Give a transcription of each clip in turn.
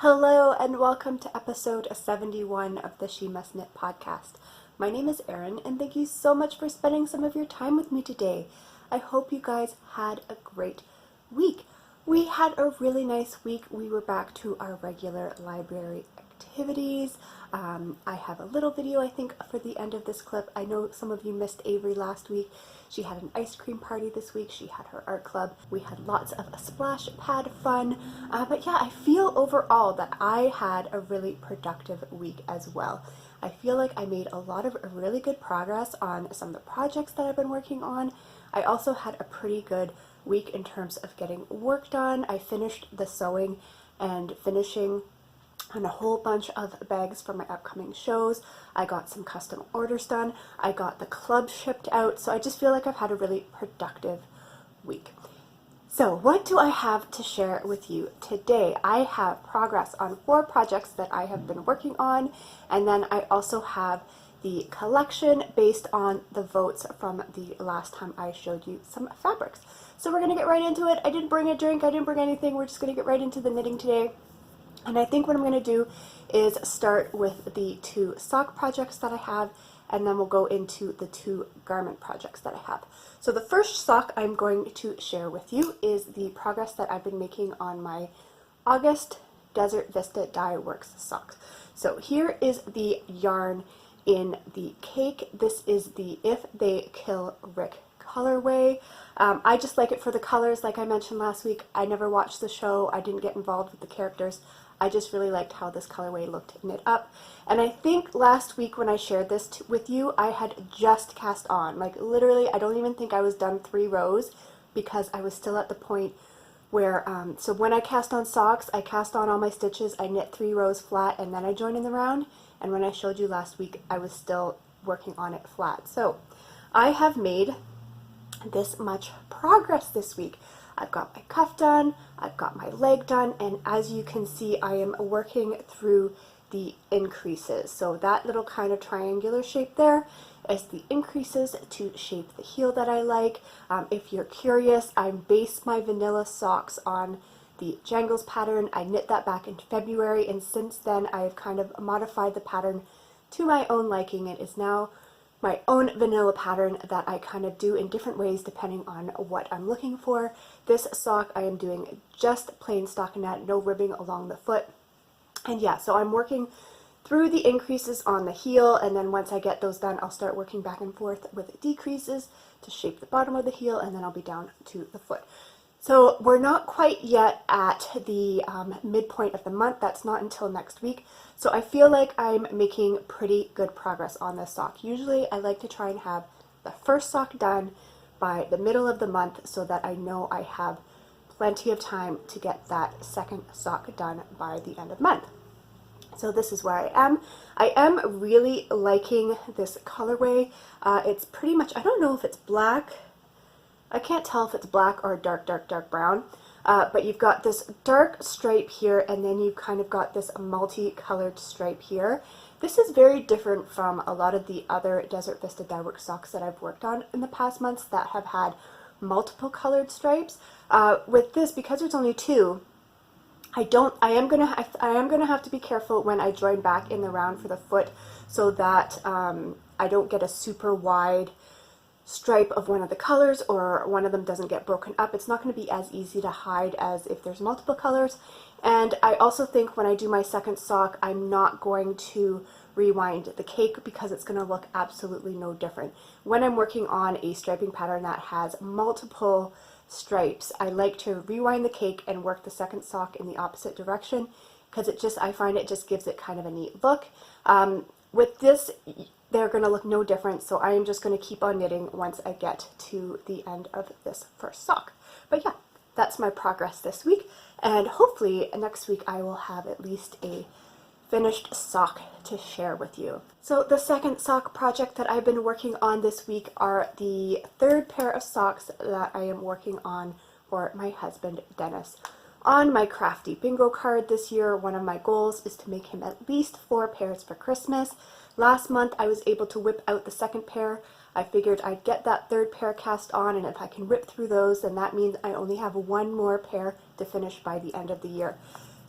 Hello and welcome to episode 71 of the She Must Knit podcast. My name is Erin and thank you so much for spending some of your time with me today. I hope you guys had a great week. We had a really nice week. We were back to our regular library activities. I have a little video I think for the end of this clip. I know some of you missed Avery last week. She had an ice cream party this week. She had her art club. We had lots of splash pad fun. But yeah, I feel overall that I had a really productive week as well. I feel like I made a lot of really good progress on some of the projects that I've been working on. I also had a pretty good week in terms of getting work done. I finished the sewing and finishing on a whole bunch of bags for my upcoming shows. I got some custom orders done. I got the club shipped out. So I just feel like I've had a really productive week. So what do I have to share with you today? I have progress on 4 projects that I have been working on, and then I also have the collection based on the votes from the last time I showed you some fabrics. So we're going to get right into it. I didn't bring a drink, I didn't bring anything. We're just going to get right into the knitting today. And I think what I'm going to do is start with the 2 sock projects that I have, and then we'll go into the 2 garment projects that I have. So the first sock I'm going to share with you is the progress that I've been making on my August Desert Vista Dye Works socks. So here is the yarn in the cake. This is the If They Kill Rick colorway. I just like it for the colors. Like I mentioned last week, I never watched the show. I didn't get involved with the characters. I just really liked how this colorway looked knit up. And I think last week when I shared this with you, I had just cast on. Like literally, I don't even think I was done 3 rows because I was still at the point where, so when I cast on socks, I cast on all my stitches, I knit 3 rows flat, and then I joined in the round. And when I showed you last week, I was still working on it flat. So I have made this much progress this week. I've got my cuff done, I've got my leg done, and as you can see, I am working through the increases. So that little kind of triangular shape there is the increases to shape the heel that I like. If you're curious, I based my vanilla socks on the Jangles pattern. I knit that back in February, and since then I've kind of modified the pattern to my own liking. It is now my own vanilla pattern that I kind of do in different ways depending on what I'm looking for. This sock I am doing just plain stockinette, no ribbing along the foot. And yeah, so I'm working through the increases on the heel, and then once I get those done, I'll start working back and forth with decreases to shape the bottom of the heel, and then I'll be down to the foot. So we're not quite yet at the midpoint of the month. That's not until next week. So I feel like I'm making pretty good progress on this sock. Usually I like to try and have the first sock done by the middle of the month so that I know I have plenty of time to get that second sock done by the end of the month. So this is where I am. I am really liking this colorway. It's pretty much, I don't know if it's black. I can't tell if it's black or dark brown, but you've got this dark stripe here, and then you've kind of got this multicolored stripe here. This is very different from a lot of the other Desert Vista Dye Works socks that I've worked on in the past months that have had multiple colored stripes. With this, because there's only 2, I am gonna have to be careful when I join back in the round for the foot so that I don't get a super wide stripe of one of the colors or one of them doesn't get broken up. It's not going to be as easy to hide as if there's multiple colors. And I also think when I do my second sock, I'm not going to rewind the cake because it's going to look absolutely no different. When I'm working on a striping pattern that has multiple stripes, I like to rewind the cake and work the second sock in the opposite direction because I find it just gives it kind of a neat look. With this, they're going to look no different, so I am just going to keep on knitting once I get to the end of this first sock. But yeah, that's my progress this week, and hopefully next week I will have at least a finished sock to share with you. So the second sock project that I've been working on this week are the 3rd pair of socks that I am working on for my husband Dennis. On my Crafty bingo card this year, one of my goals is to make him at least 4 pairs for Christmas. Last month I was able to whip out the 2nd pair. I figured I'd get that 3rd pair cast on, and if I can rip through those, then that means I only have 1 more pair to finish by the end of the year.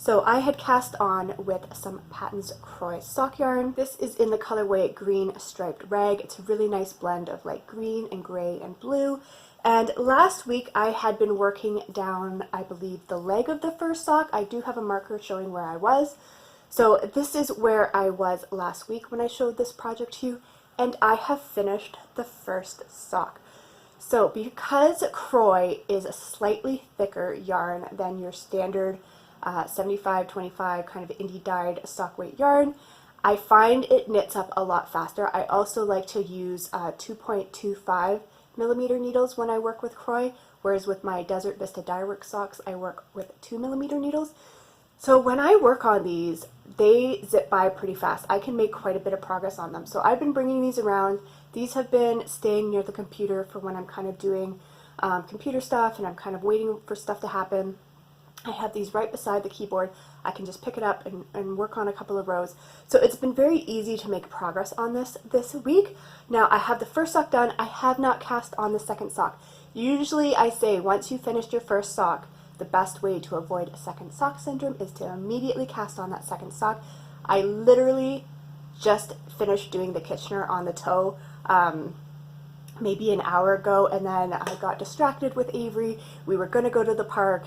So I had cast on with some Patton's Croy sock yarn. This is in the colorway green striped rag. It's a really nice blend of like green and gray and blue. And last week I had been working down, I believe, the leg of the first sock. I do have a marker showing where I was. So this is where I was last week when I showed this project to you, and I have finished the first sock. So because Croy is a slightly thicker yarn than your standard 75-25 kind of indie dyed sock weight yarn, I find it knits up a lot faster. I also like to use 2.25 millimeter needles when I work with Croy, whereas with my Desert Vista Dyeworks socks I work with 2 millimeter needles. So when I work on these, they zip by pretty fast. I can make quite a bit of progress on them. So I've been bringing these around. These have been staying near the computer for when I'm kind of doing computer stuff and I'm kind of waiting for stuff to happen. I have these right beside the keyboard. I can just pick it up and work on a couple of rows. So it's been very easy to make progress on this week. Now I have the first sock done. I have not cast on the second sock. Usually I say once you finished your first sock, the best way to avoid second sock syndrome is to immediately cast on that second sock. I literally just finished doing the Kitchener on the toe maybe an hour ago, and then I got distracted with Avery. We were going to go to the park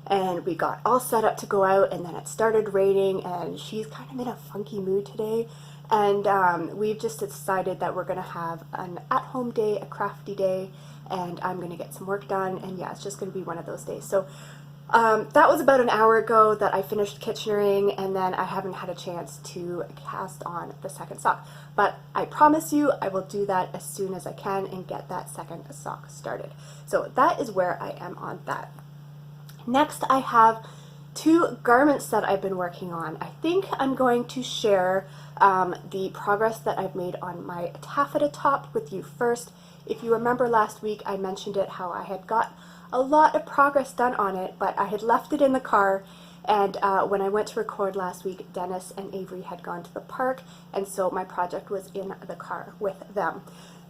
and we got all set up to go out, and then it started raining and she's kind of in a funky mood today, and we've just decided that we're going to have an at-home day, a crafty day, and I'm going to get some work done, and yeah, it's just going to be one of those days. So that was about an hour ago that I finished Kitchenering, and then I haven't had a chance to cast on the second sock. But I promise you I will do that as soon as I can and get that second sock started. So that is where I am on that. Next I have two garments that I've been working on. I think I'm going to share the progress that I've made on my taffeta top with you first. If you remember last week I mentioned it, how I had got a lot of progress done on it, but I had left it in the car, and when I went to record last week, Dennis and Avery had gone to the park, and so my project was in the car with them.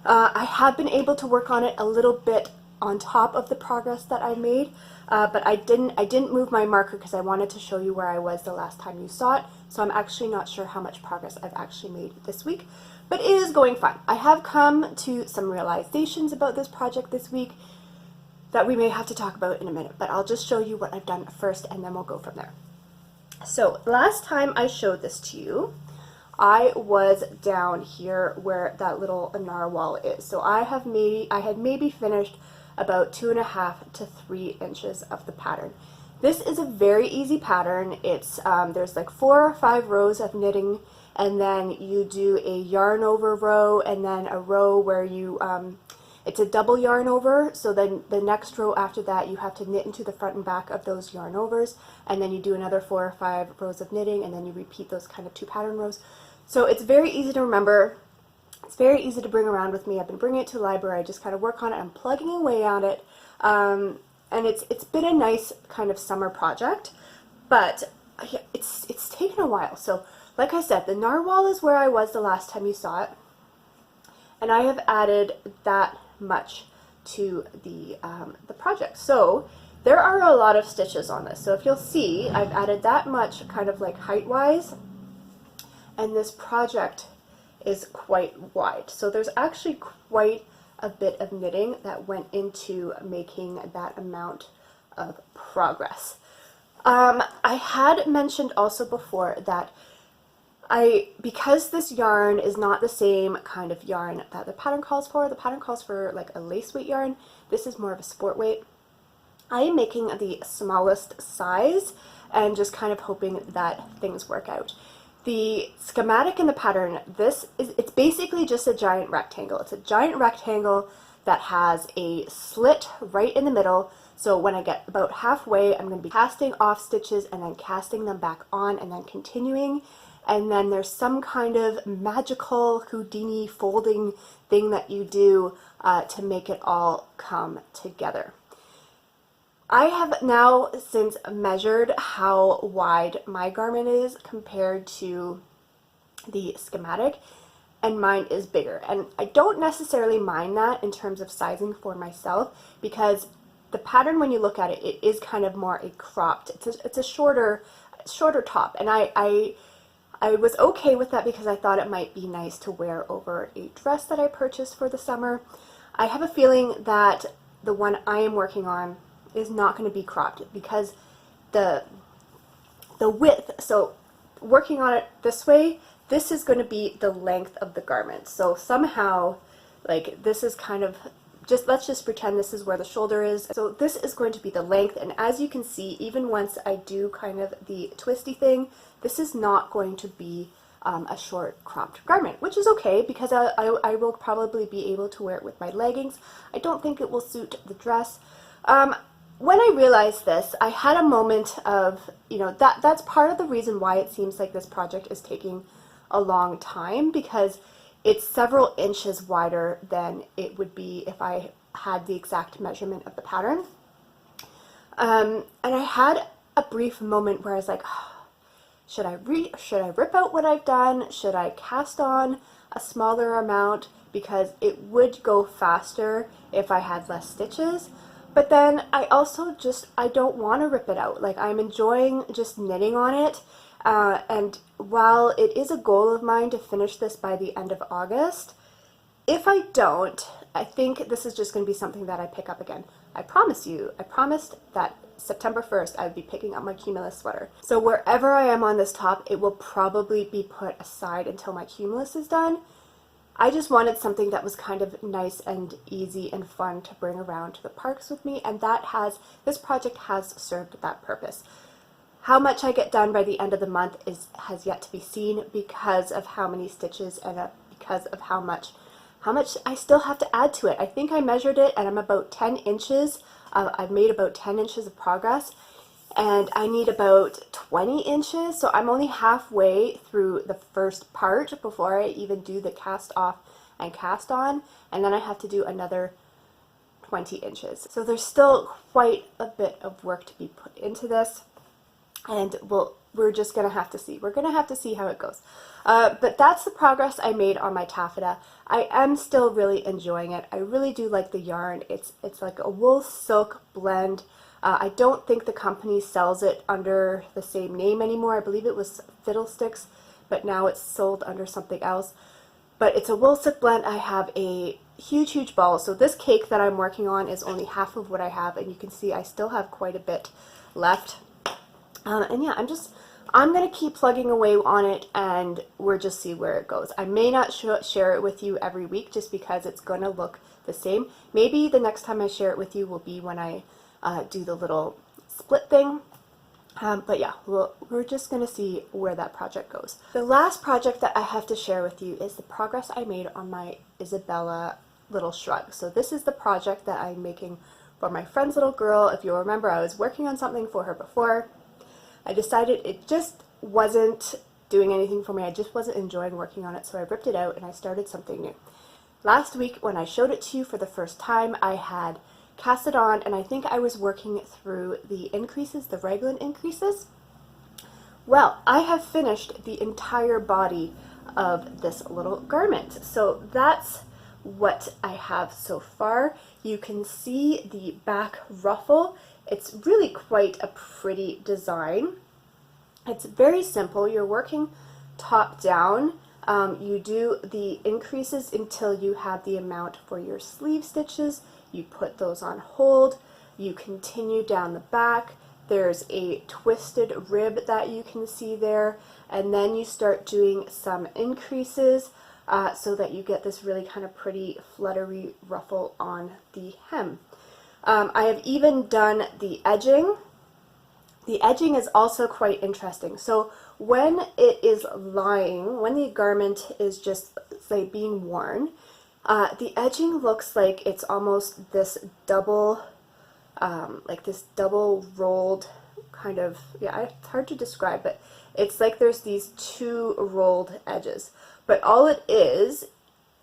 I have been able to work on it a little bit on top of the progress that I made, but I didn't move my marker because I wanted to show you where I was the last time you saw it, so I'm actually not sure how much progress I've actually made this week, but it is going fine. I have come to some realizations about this project this week that we may have to talk about in a minute, but I'll just show you what I've done first and then we'll go from there. So last time I showed this to you, I was down here where that little narwhal is. So I had maybe finished about 2.5 to 3 inches of the pattern. This is a very easy pattern. It's there's like 4 or 5 rows of knitting, and then you do a yarn over row, and then a row where you it's a double yarn over, so then the next row after that you have to knit into the front and back of those yarn overs, and then you do another 4 or 5 rows of knitting, and then you repeat those kind of 2 pattern rows. So it's very easy to remember. It's very easy to bring around with me. I've been bringing it to the library. I just kind of work on it. I'm plugging away on it, and it's been a nice kind of summer project, but it's taken a while. So like I said, the narwhal is where I was the last time you saw it, and I have added that much to the project. So there are a lot of stitches on this. So if you'll see, I've added that much kind of like height-wise, and this project is quite wide. So there's actually quite a bit of knitting that went into making that amount of progress. I had mentioned also before that because this yarn is not the same kind of yarn that the pattern calls for. The pattern calls for like a lace weight yarn. This is more of a sport weight. I am making the smallest size and just kind of hoping that things work out. The schematic in the pattern, it's basically just a giant rectangle. It's a giant rectangle that has a slit right in the middle. So when I get about halfway, I'm going to be casting off stitches and then casting them back on and then continuing. And then there's some kind of magical Houdini folding thing that you do to make it all come together. I have now since measured how wide my garment is compared to the schematic, and mine is bigger. And I don't necessarily mind that in terms of sizing for myself, because the pattern, when you look at it, it is kind of more a cropped, it's a shorter, shorter top, and I was okay with that because I thought it might be nice to wear over a dress that I purchased for the summer. I have a feeling that the one I am working on is not going to be cropped because the width, so working on it this way, this is going to be the length of the garment. So somehow, like, this is kind of, let's just pretend this is where the shoulder is. So this is going to be the length, and as you can see, even once I do kind of the twisty thing, this is not going to be a short cropped garment, which is okay because I will probably be able to wear it with my leggings. I don't think it will suit the dress. When I realized this, I had a moment of, that's part of the reason why it seems like this project is taking a long time, because it's several inches wider than it would be if I had the exact measurement of the pattern. And I had a brief moment where I was like, should I rip out what I've done? Should I cast on a smaller amount because it would go faster if I had less stitches? But then I also I don't want to rip it out. Like, I'm enjoying just knitting on it. And while it is a goal of mine to finish this by the end of August, if I don't, I think this is just going to be something that I pick up again. I promised that September 1st I would be picking up my Cumulus sweater. So wherever I am on this top, it will probably be put aside until my Cumulus is done. I just wanted something that was kind of nice and easy and fun to bring around to the parks with me, and this project has served that purpose. How much I get done by the end of the month has yet to be seen because of how many stitches and because of how much I still have to add to it. I think I measured it and I'm about 10 inches. I've made about 10 inches of progress, and I need about 20 inches, so I'm only halfway through the first part before I even do the cast off and cast on, and then I have to do another 20 inches. So there's still quite a bit of work to be put into this, and we're just going to have to see. We're going to have to see how it goes. But that's the progress I made on my taffeta. I am still really enjoying it. I really do like the yarn. It's like a wool silk blend. I don't think the company sells it under the same name anymore. I believe it was Fiddlesticks, but now it's sold under something else. But it's a wool silk blend. I have a huge ball. So this cake that I'm working on is only half of what I have, and you can see I still have quite a bit left. And yeah, I'm going to keep plugging away on it, and we'll just see where it goes. I may not share it with you every week just because it's going to look the same. Maybe the next time I share it with you will be when I do the little split thing. But yeah, we're just going to see where that project goes. The last project that I have to share with you is the progress I made on my Isobella little shrug. So this is the project that I'm making for my friend's little girl. If you'll remember, I was working on something for her before. I decided it just wasn't doing anything for me. I just wasn't enjoying working on it, so I ripped it out and I started something new. Last week when I showed it to you for the first time, I had cast it on, and I think I was working through the increases, the raglan increases. Well, I have finished the entire body of this little garment. So that's what I have so far. You can see the back ruffle. It's really quite a pretty design. It's very simple. You're working top down. You do the increases until you have the amount for your sleeve stitches. You put those on hold. You continue down the back. There's a twisted rib that you can see there, and then you start doing some increases so that you get this really kind of pretty fluttery ruffle on the hem. I have even done the edging. The edging is also quite interesting. So when it is lying, when the garment is just, say, being worn, the edging looks like it's almost this double, like this double rolled kind of, yeah, it's hard to describe, but it's like there's these two rolled edges. But all it is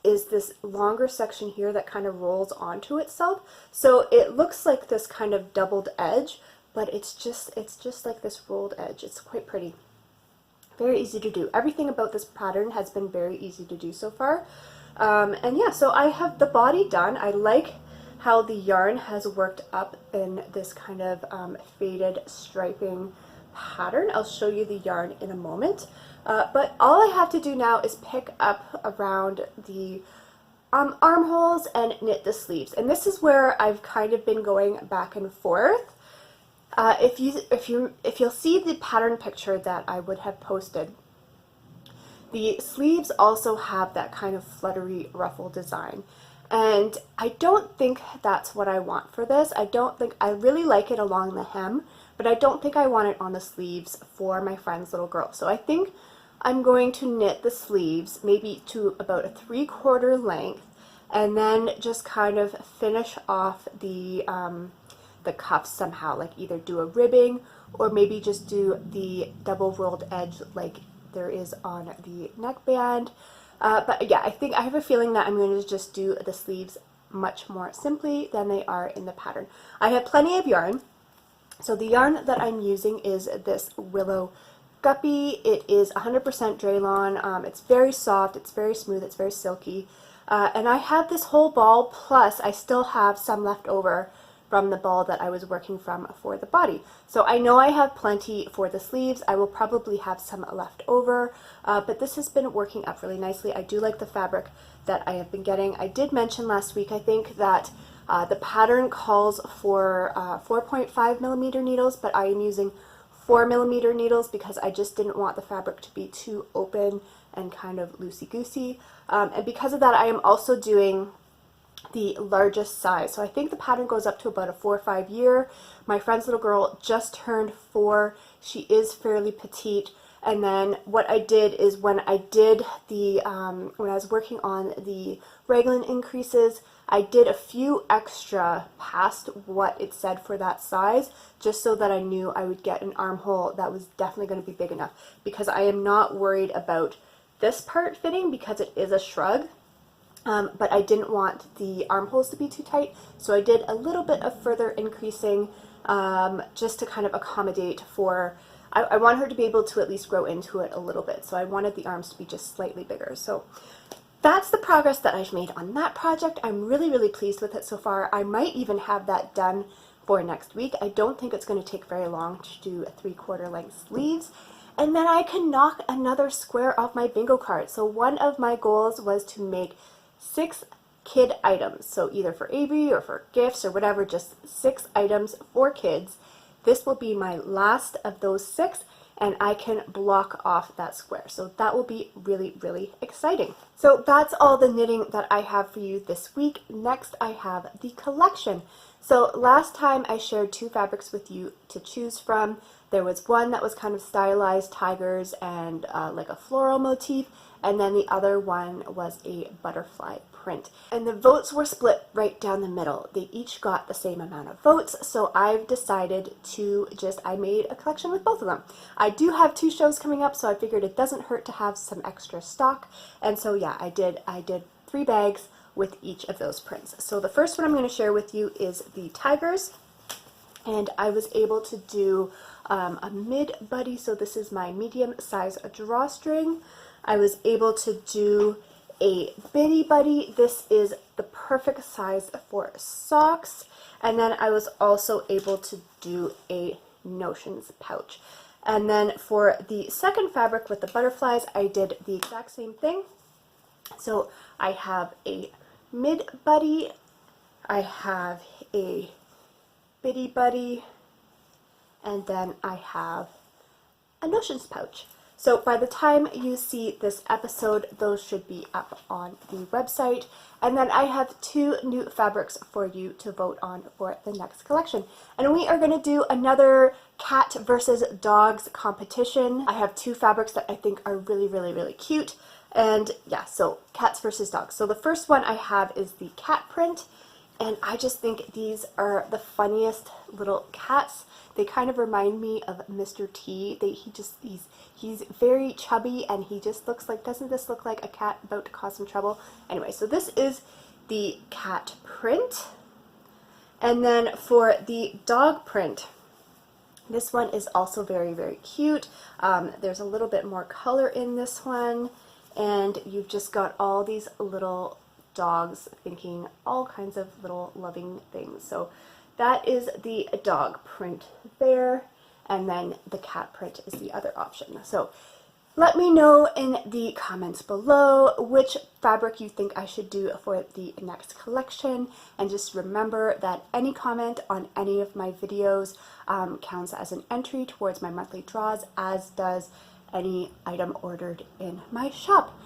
this longer section here that kind of rolls onto itself. So it looks like this kind of doubled edge, but it's just like this rolled edge. It's quite pretty. Very easy to do. Everything about this pattern has been very easy to do so far. And yeah, so I have the body done. I like how the yarn has worked up in this kind of faded striping pattern. I'll show you the yarn in a moment. But all I have to do now is pick up around the armholes and knit the sleeves. And this is where I've kind of been going back and forth. If you'll see the pattern picture that I would have posted, the sleeves also have that kind of fluttery ruffle design. And I don't think that's what I want for this. I really like it along the hem, but I don't think I want it on the sleeves for my friend's little girl. So I think I'm going to knit the sleeves maybe to about a 3/4 length, and then just kind of finish off the cuffs somehow, like either do a ribbing or maybe just do the double rolled edge like there is on the neckband. But yeah, I have a feeling that I'm going to just do the sleeves much more simply than they are in the pattern. I have plenty of yarn. So the yarn that I'm using is this Willow Guppy. It is 100% Draylon. It's very soft, it's very smooth, it's very silky. And I have this whole ball, plus I still have some left over from the ball that I was working from for the body. So I know I have plenty for the sleeves. I will probably have some left over, but this has been working up really nicely. I do like the fabric that I have been getting. I did mention last week, I think, that the pattern calls for 4.5mm needles, but I am using 4mm needles because I just didn't want the fabric to be too open and kind of loosey-goosey. And because of that, I am also doing the largest size. So I think the pattern goes up to about a 4 or 5 year. My friend's little girl just turned 4. She is fairly petite. And then what I did is when I did the, when I was working on the raglan increases, I did a few extra past what it said for that size, just so that I knew I would get an armhole that was definitely going to be big enough, because I am not worried about this part fitting because it is a shrug. But I didn't want the armholes to be too tight, so I did a little bit of further increasing just to kind of accommodate for, I want her to be able to at least grow into it a little bit, so I wanted the arms to be just slightly bigger. So that's the progress that I've made on that project. I'm really, really pleased with it so far. I might even have that done for next week. I don't think it's going to take very long to do a 3/4 length sleeves. And then I can knock another square off my bingo card. So one of my goals was to make 6 kid items, so either for Avery or for gifts or whatever, just 6 items for kids. This will be my last of those 6, and I can block off that square. So that will be really, really exciting. So that's all the knitting that I have for you this week. Next, I have the collection. So last time I shared 2 fabrics with you to choose from. There was one that was kind of stylized tigers and like a floral motif, and then the other one was a butterfly print. And the votes were split right down the middle. They each got the same amount of votes, so I've decided to I made a collection with both of them. I do have 2 shows coming up, so I figured it doesn't hurt to have some extra stock, and so yeah, I did 3 bags with each of those prints. So the first one I'm going to share with you is the tigers, and I was able to do a mid buddy, so this is my medium size drawstring. I was able to do a bitty buddy. This is the perfect size for socks. And then I was also able to do a notions pouch. And then for the second fabric with the butterflies, I did the exact same thing. So I have a mid buddy, I have a bitty buddy, and then I have a notions pouch. So by the time you see this episode, those should be up on the website. And then I have 2 new fabrics for you to vote on for the next collection. And we are going to do another cat versus dogs competition. I have 2 fabrics that I think are really, really, really cute. And yeah, so cats versus dogs. So the first one I have is the cat print. And I just think these are the funniest little cats. They kind of remind me of Mr. T. He's very chubby, and he just looks like, doesn't this look like a cat about to cause some trouble? Anyway, so this is the cat print. And then for the dog print, this one is also very, very cute. There's a little bit more color in this one, and you've just got all these little dogs thinking all kinds of little loving things. So that is the dog print there. and then the cat print is the other option. So let me know in the comments below which fabric you think I should do for the next collection, and just remember that any comment on any of my videos counts as an entry towards my monthly draws, as does any item ordered in my shop.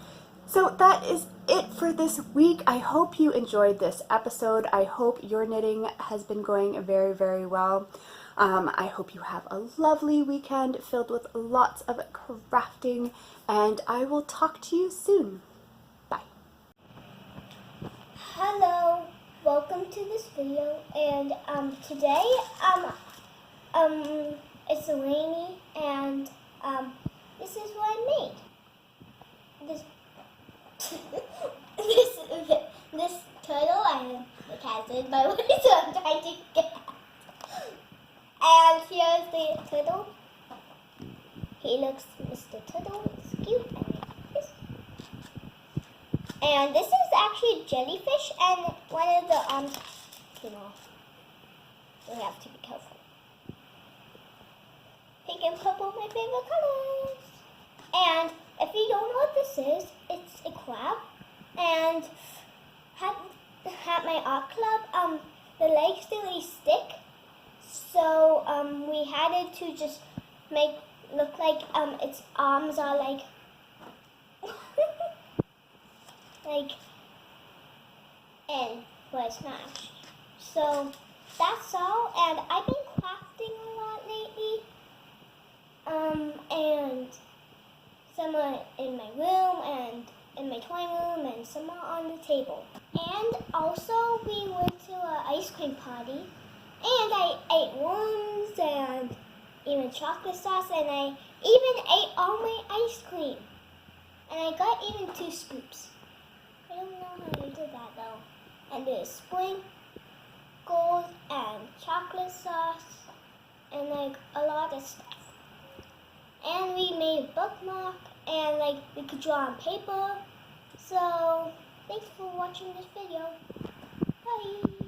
So that is it for this week. I hope you enjoyed this episode. I hope your knitting has been going very, very well. I hope you have a lovely weekend filled with lots of crafting, and I will talk to you soon. Bye. Hello, welcome to this video, and today it's rainy, and this is what I made. This turtle, and the cat is my way, so I'm trying to get. And here's the turtle. He looks, Mr. Turtle is cute. And this is actually a jellyfish, and one of the we have to be careful. Pink and purple, my favorite colors. And if you don't know what this is, it's a crab. And at my art club, the legs really stick. So we had it to just look like its arms are like but it's not actually. So that's all, and I've been crafting a lot lately. And some are in my room and in my toy room, and some are on the table. And also we went to an ice cream party, and I ate worms and even chocolate sauce, and I even ate all my ice cream. And I got even 2 scoops. I don't know how I did that though. And there's sprinkles and chocolate sauce and like a lot of stuff. And we made a bookmark, and like we could draw on paper. So thanks for watching this video. Bye.